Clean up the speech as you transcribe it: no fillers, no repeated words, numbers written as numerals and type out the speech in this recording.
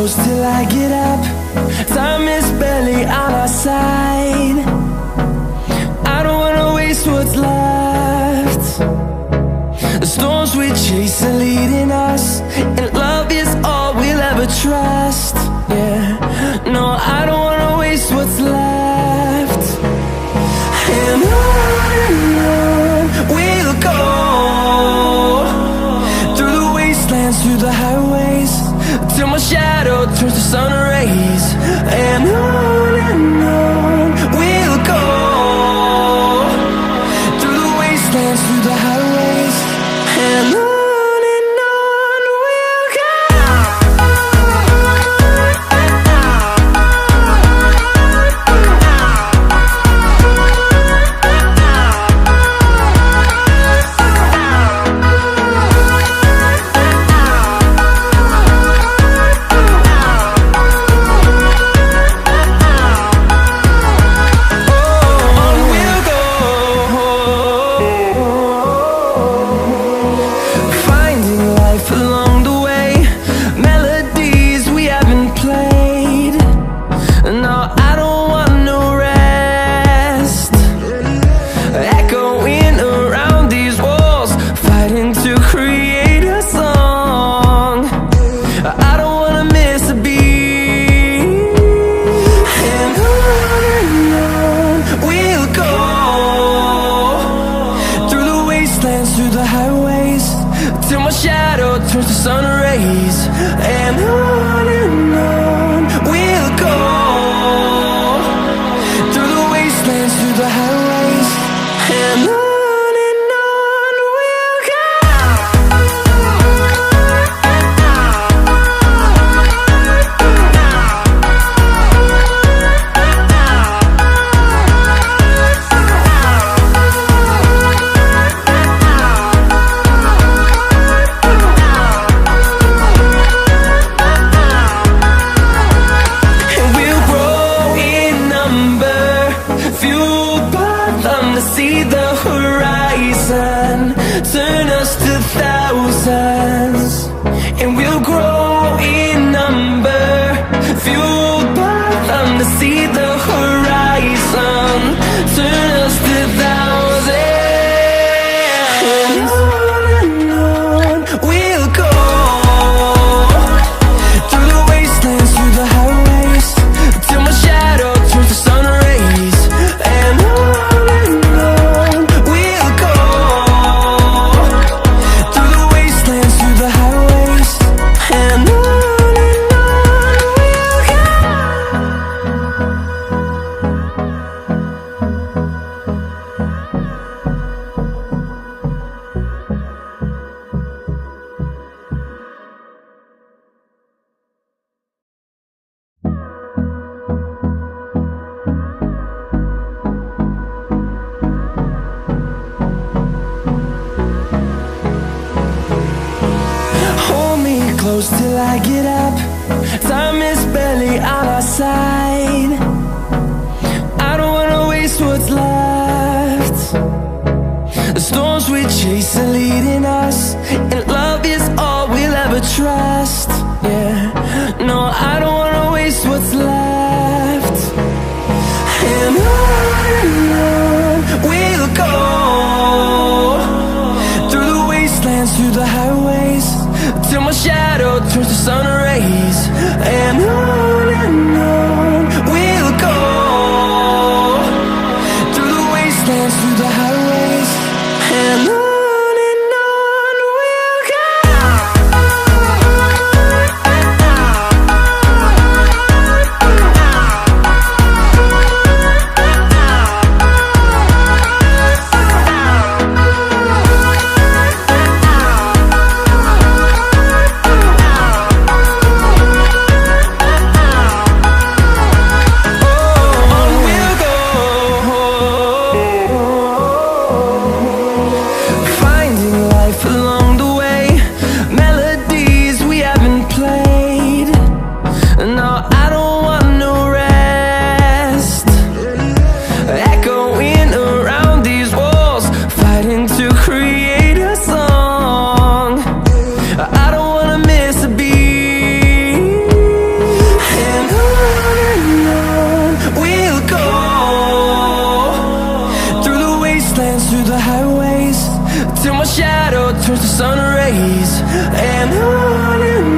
close till I get up. Time is barely on our side. I don't wanna waste what's left. The storms we chase are leading us, and love is all we'll ever trust. Yeah, no, I don't wanna waste what's left. And on we'll go, through the wastelands, through the highways, till my shadow turns to sun rays. And on we'll go, through the wastelands, through the highways, and on we'll go. Through the highways, till my shadow turns to sun rays. And on we'll go, through the wastelands, through the highways, and on we'll go. See the horizon, turn us to thousands, and we'll grow in number, fueled by them. To see the horizon, turn us to thousands, and on we'll go, through the wastelands, through the highways, till my shadow turns to sun rays. And close till I get up. Time is barely on our side. I don't wanna waste what's left. The storms we chase are leading us, and love is all we'll ever trust. Yeah, no, I don't wanna waste what's left. And on we'll go, through the wastelands, through the highways, till my shadow turns to sun rays. And on we'll go, through the wastelands, through the highways, and on. dance through the highways till my shadow turns to sun rays. And on